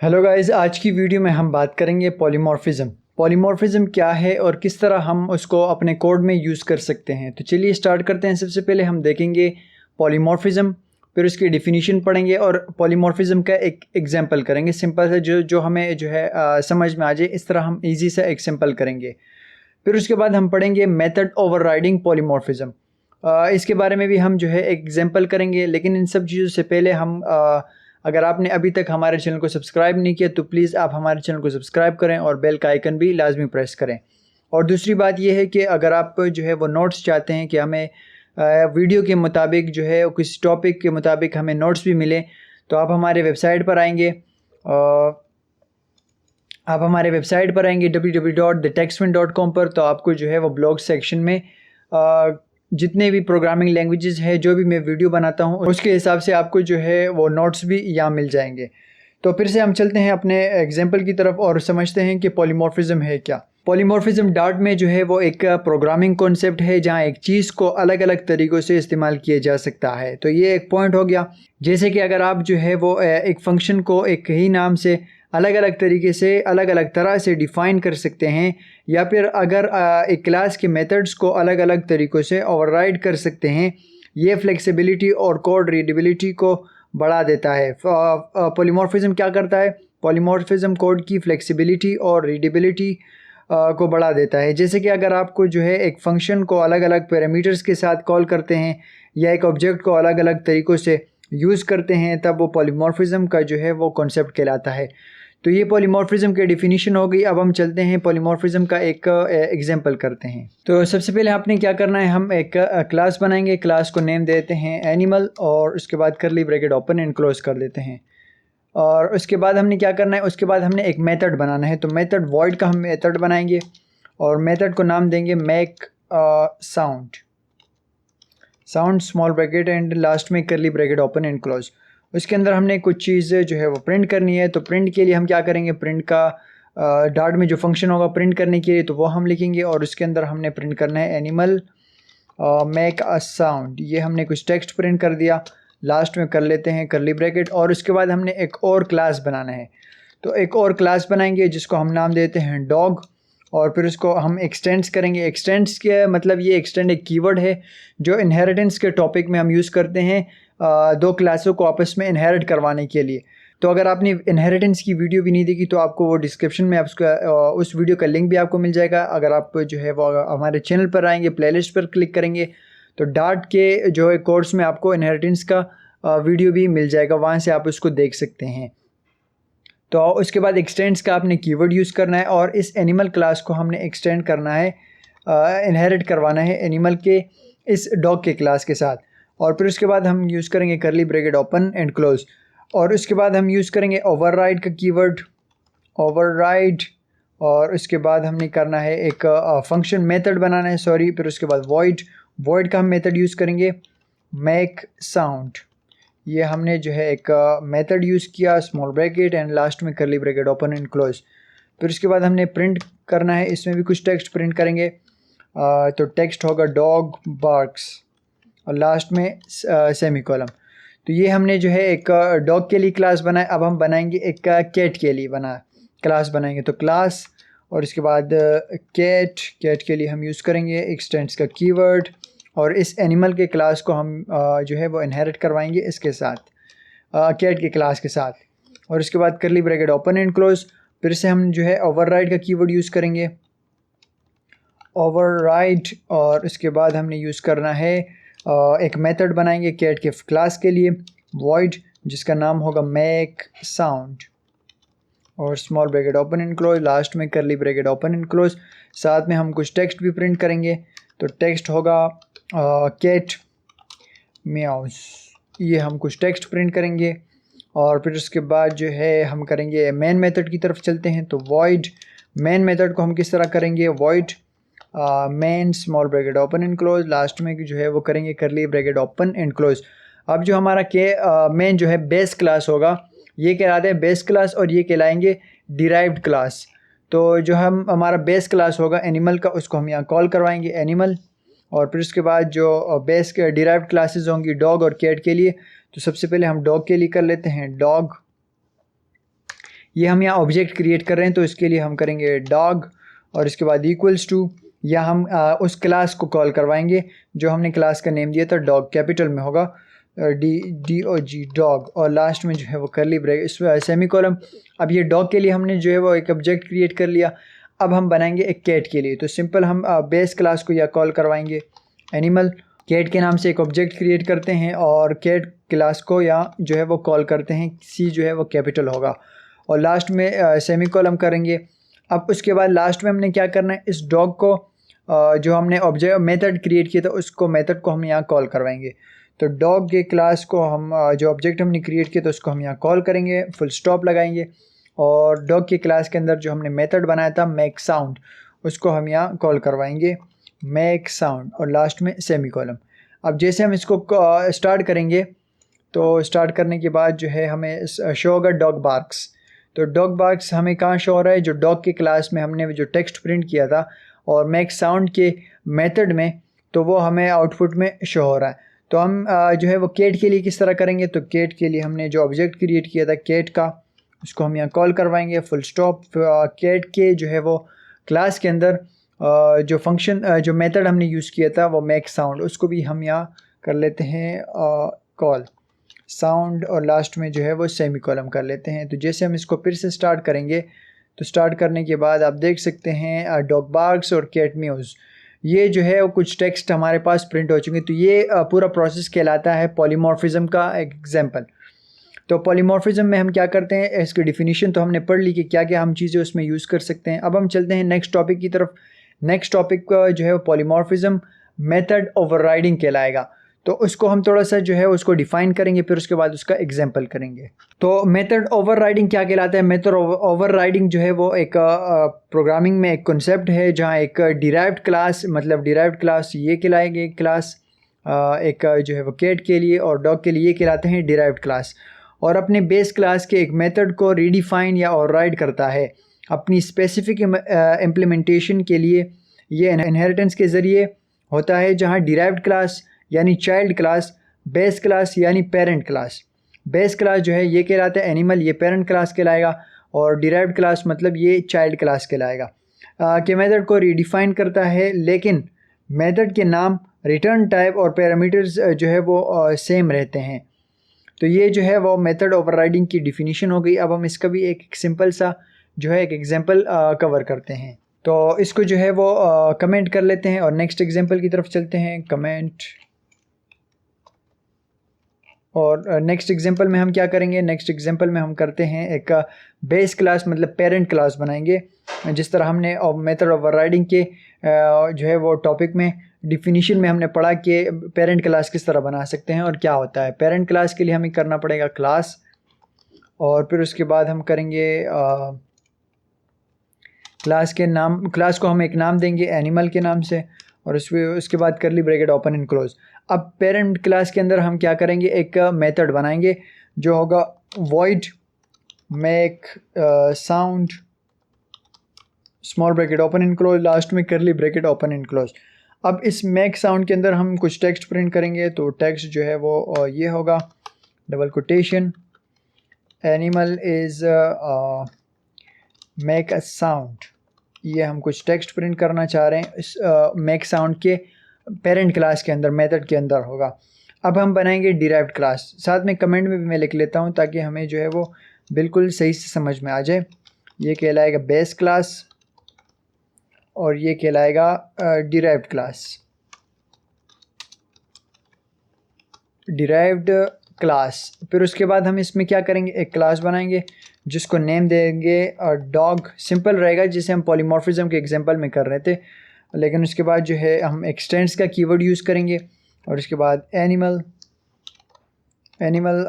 Hello guys, आज की video में हम बात करेंगे पॉलीमॉर्फिज्म। पॉलीमॉर्फिज्म क्या है और किस तरह हम उसको अपने कोड में यूज़ कर सकते हैं। तो चलिए स्टार्ट करते हैं। सबसे पहले हम देखेंगे पॉलीमॉर्फिज्म, फिर उसकी डेफिनेशन पढ़ेंगे और पॉलीमॉर्फिज्म का एक एग्जांपल करेंगे सिंपल से जो हमें समझ में आ जाए। इस तरह हम इजी से एग्जांपल करेंगे। फिर उसके बाद हम पढ़ेंगे मेथड ओवरराइडिंग पॉलीमॉर्फिज्म। इसके बारे में भी हम एग्जांपल करेंगे। लेकिन इन सब चीज़ों से पहले हम अगर आपने अभी तक हमारे चैनल को सब्सक्राइब नहीं किया तो प्लीज़ आप हमारे चैनल को सब्सक्राइब करें और बेल का आइकन भी लाजमी प्रेस करें। और दूसरी बात यह है कि अगर आप वो नोट्स चाहते हैं कि हमें वीडियो के मुताबिक किसी टॉपिक के मुताबिक हमें नोट्स भी मिले, तो आप हमारे वेबसाइट पर आएंगे। www.thetextwin.com पर। तो आपको वो ब्लॉग सेक्शन में जितने भी प्रोग्रामिंग लैंग्वेजेस है, जो भी मैं वीडियो बनाता हूँ उसके हिसाब से आपको वो नोट्स भी यहाँ मिल जाएंगे। तो फिर से हम चलते हैं अपने एग्जांपल की तरफ और समझते हैं कि पॉलीमॉर्फिज्म है क्या। पॉलीमॉर्फिज्म डार्ट में वो एक प्रोग्रामिंग कॉन्सेप्ट है जहाँ एक चीज़ को अलग अलग तरीक़ों से इस्तेमाल किया जा सकता है। तो ये एक पॉइंट हो गया। जैसे कि अगर आप एक फंक्शन को एक ही नाम से अलग अलग तरीके से अलग अलग तरह से डिफ़ाइन कर सकते हैं, या फिर अगर एक क्लास के मेथड्स को अलग अलग तरीक़ों से ओवरराइड कर सकते हैं। ये फ्लेक्सिबिलिटी और कोड रीडेबिलिटी को बढ़ा देता है। पॉलीमॉर्फिज्म क्या करता है? पॉलीमॉर्फिज्म कोड की फ्लेक्सिबिलिटी और रीडेबिलिटी को बढ़ा देता है। जैसे कि अगर आपको एक फंक्शन को अलग अलग पैरामीटर्स के साथ कॉल करते हैं या एक ऑब्जेक्ट को अलग अलग तरीक़ों से यूज़ करते हैं, तब वो पॉलीमॉर्फिज्म का वो कॉन्सेप्ट कहलाता है। तो ये पॉलीमॉर्फिज्म की डेफिनेशन हो गई। अब हम चलते हैं पॉलीमॉर्फिज्म का एक एग्जांपल करते हैं। तो सबसे पहले आपने क्या करना है, हम एक क्लास बनाएंगे। क्लास को नेम देते हैं एनिमल और उसके बाद करली ब्रैकेट ओपन एंड क्लोज कर देते हैं। और उसके बाद हमने क्या करना है, उसके बाद हमने एक मेथड बनाना है। तो मेथड वॉइड का हम मेथड बनाएंगे और मेथड को नाम देंगे make sound small bracket and last में करली ब्रैकेट ओपन एंड क्लोज। उसके अंदर हमने कुछ चीज़ वो प्रिंट करनी है। तो प्रिंट के लिए हम क्या करेंगे, प्रिंट का डार्ट में जो फंक्शन होगा प्रिंट करने के लिए, तो वो हम लिखेंगे और उसके अंदर हमने प्रिंट करना है एनिमल मेक अ साउंड। ये हमने कुछ टेक्स्ट प्रिंट कर दिया। लास्ट में कर लेते हैं करली ब्रैकेट और उसके बाद हमने एक और क्लास बनाना है। तो एक और क्लास बनाएंगे जिसको हम नाम देते हैं डॉग और फिर उसको हम एक्सटेंड्स करेंगे। एक्सटेंड्स के मतलब ये एक्सटेंड एक कीवर्ड है जो इनहेरिटेंस के टॉपिक में हम यूज़ करते हैं दो क्लासों को आपस में इनहेरिट करवाने के लिए। तो अगर आपने इनहेरिटेंस की वीडियो भी नहीं देखी तो आपको वो डिस्क्रिप्शन में उस वीडियो का लिंक भी आपको मिल जाएगा। अगर आप वो हमारे चैनल पर आएंगे, प्लेलिस्ट पर क्लिक करेंगे तो डार्ट के कोर्स में आपको इनहेरिटेंस का वीडियो भी मिल जाएगा, वहाँ से आप उसको देख सकते हैं। तो उसके बाद एक्सटेंड्स का आपने कीवर्ड यूज़ करना है और इस एनिमल क्लास को हमने एक्सटेंड करना है, इनहेरिट करवाना है एनिमल के इस डॉग के क्लास के साथ। और फिर उसके बाद हम यूज़ करेंगे करली ब्रैकेट ओपन एंड क्लोज और उसके बाद हम यूज़ करेंगे ओवरराइड का कीवर्ड ओवरराइड। और उसके बाद हमने करना है एक फंक्शन मेथड बनाना है, फिर उसके बाद वॉइड का हम मेथड यूज़ करेंगे मेक साउंड। ये हमने एक मेथड यूज़ किया स्मॉल ब्रैकेट एंड लास्ट में करली ब्रैकेट ओपन एंड क्लोज। फिर उसके बाद हमने प्रिंट करना है, इसमें भी कुछ टेक्स्ट प्रिंट करेंगे। तो टेक्स्ट होगा डॉग बार्क्स और लास्ट में सेमीकोलन। तो ये हमने एक डॉग के लिए क्लास बनाया। अब हम बनाएंगे एक कैट के लिए क्लास बनाएंगे। तो क्लास और इसके बाद कैट के लिए हम यूज़ करेंगे एक्सटेंड्स का कीवर्ड और इस एनिमल के क्लास को हम वो इनहेरिट करवाएंगे इसके साथ, कैट के क्लास के साथ। और इसके बाद करली ब्रैकेट ओपन एंड क्लोज। फिर से हम ओवरराइड का कीवर्ड यूज़ करेंगे ओवरराइड और उसके बाद हमने यूज़ करना है एक मेथड बनाएंगे कैट के क्लास के लिए वॉइड, जिसका नाम होगा मेक साउंड और small bracket open and close, last में करली ब्रैकेट ओपन एंड क्लोज। साथ में हम कुछ टेक्स्ट भी प्रिंट करेंगे। तो टेक्स्ट होगा कैट म्याउस। ये हम कुछ टेक्स्ट प्रिंट करेंगे और फिर उसके बाद हम करेंगे मेन मेथड की तरफ चलते हैं। तो वॉइड मेन मेथड को हम किस तरह करेंगे, void main small bracket open and close, last में वो करेंगे करली ब्रैकेट ओपन एंड क्लोज। अब जो हमारा मेन बेस क्लास होगा, ये कहलाते हैं बेस क्लास और ये कहलाएंगे डिराइव्ड क्लास। तो हमारा बेस क्लास होगा एनिमल का, उसको हम यहाँ कॉल करवाएंगे एनिमल। और फिर उसके बाद जो बेस के डिराइव्ड क्लासेस होंगी डॉग और कैट के लिए, तो सबसे पहले हम डॉग के लिए कर लेते हैं डॉग। ये हम यहाँ ऑब्जेक्ट क्रिएट कर रहे हैं, तो इसके लिए हम करेंगे डॉग और इसके बाद इक्वल्स टू, या हम उस क्लास को कॉल करवाएंगे जो हमने क्लास का नेम दिया था, डॉग कैपिटल में होगा, DOG डॉग, और लास्ट में जो है वो करली ब्रैकेट सेमी कॉलम। अब ये डॉग के लिए हमने जो है वो एक ऑब्जेक्ट क्रिएट कर लिया। अब हम बनाएंगे एक कैट के लिए, तो सिंपल हम बेस क्लास को या कॉल करवाएंगे एनिमल, कैट के नाम से एक ऑब्जेक्ट क्रिएट करते हैं और कैट क्लास को या जो है वो कॉल करते हैं, सी जो है वो कैपिटल होगा, और लास्ट में सेमी कॉलम करेंगे। अब उसके बाद लास्ट में हमने क्या करना है, इस डॉग को जो हमने ऑब्जेक्ट मेथड क्रिएट किया था उसको मेथड को हम यहाँ कॉल करवाएंगे। तो डॉग के क्लास को हम जो ऑब्जेक्ट हमने क्रिएट किया था उसको हम यहाँ कॉल करेंगे, फुल स्टॉप लगाएंगे, और डॉग के क्लास के अंदर जो हमने मेथड बनाया था मेक साउंड, उसको हम यहाँ कॉल करवाएंगे मेक साउंड, और लास्ट में सेमी कॉलम। अब जैसे हम इसको स्टार्ट करेंगे, तो स्टार्ट करने के बाद जो है हमें शो होगा डॉग बार्क्स। तो डॉग बार्क्स हमें कहाँ शो हो रहा है, जो डॉग के क्लास में हमने जो टेक्स्ट प्रिंट किया था और मेक साउंड के मेथड में, तो वो हमें आउटपुट में शो हो रहा है। तो हम जो है वो कैट के लिए किस तरह करेंगे, तो कैट के लिए हमने जो ऑब्जेक्ट क्रिएट किया था कैट का, उसको हम यहाँ कॉल करवाएंगे फुल स्टॉप। कैट के जो है वो क्लास के अंदर जो फंक्शन जो मेथड हमने यूज़ किया था वो मेक साउंड, उसको भी हम यहाँ कर लेते हैं कॉल साउंड, और लास्ट में जो है वो सेमी कॉलम कर लेते हैं। तो जैसे हम इसको फिर से स्टार्ट करेंगे, तो स्टार्ट करने के बाद आप देख सकते हैं डॉग बार्क्स और कैट म्यूज़, ये जो है वो कुछ टेक्स्ट हमारे पास प्रिंट हो चुके हैं। तो ये पूरा प्रोसेस कहलाता है पॉलीमॉर्फिज्म का एग्जाम्पल। तो पॉलीमॉर्फिज्म में हम क्या करते हैं, इसकी डिफिनीशन तो हमने पढ़ ली कि क्या क्या हम चीज़ें उसमें यूज़ कर सकते हैं। अब हम चलते हैं नेक्स्ट टॉपिक की तरफ। नेक्स्ट टॉपिक जो है वो पॉलीमॉर्फिज्म मेथड ओवरराइडिंग कहलाएगा। तो उसको हम थोड़ा सा जो है उसको डिफाइन करेंगे, फिर उसके बाद उसका एग्जाम्पल करेंगे। तो मेथड ओवरराइडिंग क्या कहलाता है, मेथड ओवरराइडिंग जो है वो एक प्रोग्रामिंग में एक कॉन्सेप्ट है जहाँ एक डिराइव्ड क्लास, मतलब डिराइव्ड क्लास ये कहलाएगी क्लास, एक जो है वो कैट के लिए और डॉग के लिए कहलाते हैं डिराइव्ड क्लास, और अपने बेस क्लास के एक मेथड को रीडिफाइन या ओवरराइड करता है अपनी स्पेसिफिक इम्प्लीमेंटेशन के लिए। ये इनहेरिटेंस के ज़रिए होता है, जहाँ डिराइव्ड क्लास यानी चाइल्ड क्लास, बेस क्लास यानी पेरेंट क्लास। बेस क्लास जो है ये कहलाता है एनिमल, ये पेरेंट क्लास कहलाएगा, और डिराइव्ड क्लास मतलब ये चाइल्ड क्लास कहलाएगा। कि मेथड को रीडिफाइन करता है, लेकिन मेथड के नाम, रिटर्न टाइप और पैरामीटर्स जो है वो सेम रहते हैं। तो ये जो है वो मेथड ओवरराइडिंग की डिफिनीशन हो गई। अब हम इसका भी एक सिंपल सा जो है एक एग्जांपल कवर करते हैं। तो इसको जो है वो कमेंट कर लेते हैं और नेक्स्ट एग्जांपल की तरफ चलते हैं। कमेंट, और नेक्स्ट एग्जांपल में हम क्या करेंगे, नेक्स्ट एग्जांपल में हम करते हैं एक बेस क्लास मतलब पेरेंट क्लास बनाएंगे, जिस तरह हमने मेथड ओवरराइडिंग के जो है वो टॉपिक में डिफिनीशन में हमने पढ़ा कि पेरेंट क्लास किस तरह बना सकते हैं और क्या होता है। पेरेंट क्लास के लिए हमें करना पड़ेगा क्लास, और फिर उसके बाद हम करेंगे क्लास के नाम, क्लास को हम एक नाम देंगे एनिमल के नाम से, और उसके बाद करली ब्रैकेट ओपन एंड क्लोज। अब पेरेंट क्लास के अंदर हम क्या करेंगे, एक मेथड बनाएंगे जो होगा void make sound small bracket open and close, last में करली ब्रैकेट ओपन एंड क्लोज। अब इस मेक साउंड के अंदर हम कुछ टेक्स्ट प्रिंट करेंगे। तो टेक्स्ट जो है वो ये होगा, double quotation, animal is make a sound. ये हम कुछ टेक्स्ट प्रिंट करना चाह रहे हैं इस मेक साउंड के पेरेंट क्लास के अंदर, मेथड के अंदर होगा। अब हम बनाएंगे डिराइव्ड क्लास, साथ में कमेंट में भी मैं लिख लेता हूँ ताकि हमें जो है वो बिल्कुल सही से समझ में आ जाए। ये कहलाएगा बेस क्लास और ये कहलाएगा डिराइव्ड क्लास, डिराइव्ड क्लास। फिर उसके बाद हम इसमें क्या करेंगे, एक क्लास बनाएंगे जिसको नेम देंगे डॉग। सिंपल रहेगा जैसे हम पॉलीमॉर्फिज्म के एग्जांपल में कर रहे थे, लेकिन उसके बाद जो है हम एक्सटेंड्स का कीवर्ड यूज़ करेंगे, और उसके बाद एनिमल,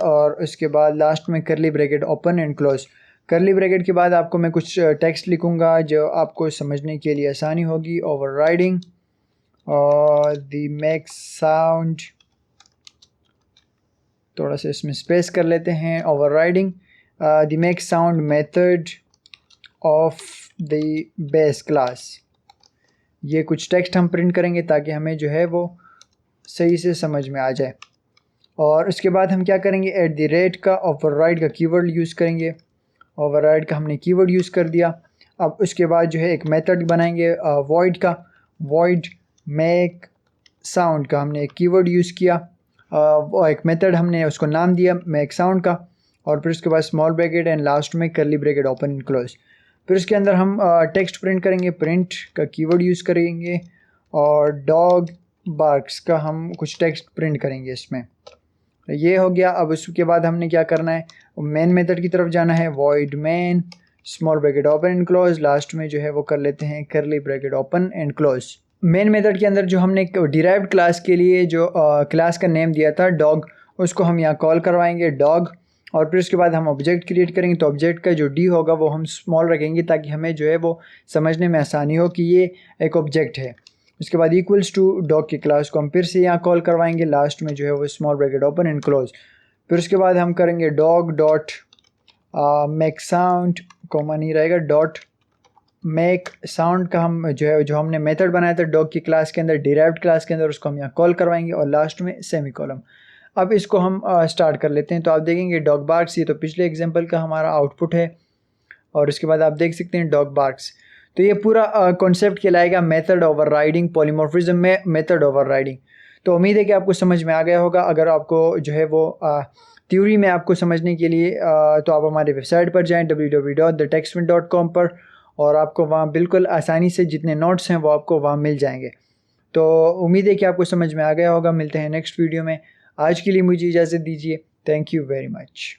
और उसके बाद लास्ट में करली ब्रैकेट ओपन एंड क्लोज। करली ब्रैकेट के बाद आपको मैं कुछ टेक्स्ट लिखूंगा जो आपको समझने के लिए आसानी होगी। ओवरराइडिंग और द मेक साउंड, थोड़ा सा इसमें स्पेस कर लेते हैं। Overriding the make sound method of the base class. ये कुछ टेक्स्ट हम प्रिंट करेंगे ताकि हमें जो है वो सही से समझ में आ जाए। और उसके बाद हम क्या करेंगे, एट द रेट का ओवरराइड का कीवर्ड यूज़ करेंगे, ओवरराइड का हमने कीवर्ड यूज़ कर दिया। अब उसके बाद जो है एक मेथड बनाएंगे वॉइड का, वॉइड मेक साउंड का हमने एक कीवर्ड यूज़ किया, वो एक मेथड हमने उसको नाम दिया मेक साउंड का, और फिर उसके बाद स्मॉल ब्रैकेट एंड लास्ट में करली ब्रैकेट ओपन एंड क्लोज। फिर उसके अंदर हम टेक्स्ट प्रिंट करेंगे, प्रिंट का कीवर्ड यूज़ करेंगे, और डॉग बार्क्स का हम कुछ टेक्स्ट प्रिंट करेंगे इसमें। ये हो गया। अब उसके बाद हमने क्या करना है, मेन मेथड की तरफ जाना है, void main small bracket open and close, last में जो है वो कर लेते हैं करली bracket open and close. Main method के अंदर जो हमने डिराइव्ड क्लास के लिए जो क्लास का नेम दिया था डॉग, उसको हम यहाँ कॉल करवाएंगे डॉग, और फिर उसके बाद हम ऑब्जेक्ट क्रिएट करेंगे। तो ऑब्जेक्ट का जो डी होगा वो हम स्मॉल रखेंगे ताकि हमें जो है वो समझने में आसानी हो कि ये एक ऑब्जेक्ट है। उसके बाद इक्वल्स टू डॉग की क्लास को हम फिर से यहाँ कॉल करवाएंगे, लास्ट में जो है वो small bracket open and close. फिर उसके बाद हम करेंगे dog dot make sound, comma नहीं रहेगा, डॉट मेक साउंड का हम जो है जो हमने मेथड बनाया था डॉग की क्लास के अंदर, डिराइव्ड क्लास के अंदर, उसको हम यहाँ कॉल करवाएंगे, और लास्ट में सेमीकोलन। अब इसको हम स्टार्ट कर लेते हैं। तो आप देखेंगे डॉग बार्क्स, ये तो पिछले एग्जांपल का हमारा आउटपुट है, और उसके बाद आप देख सकते हैं डॉग बार्क्स। तो ये पूरा कॉन्सेप्ट कहलाएगा मेथड ओवरराइडिंग पॉलीमॉर्फिज्म में मेथड ओवरराइडिंग। तो उम्मीद है कि आपको समझ में आ गया होगा। अगर आपको जो है वो थ्योरी में आपको समझने के लिए तो आप हमारे वेबसाइट पर जाएं www.thetextmint.com पर, और आपको वहाँ बिल्कुल आसानी से जितने नोट्स हैं वो आपको वहाँ मिल जाएंगे। तो उम्मीद है कि आपको समझ में आ गया होगा। मिलते हैं नेक्स्ट वीडियो में। आज के लिए मुझे इजाज़त दीजिए। Thank you very much.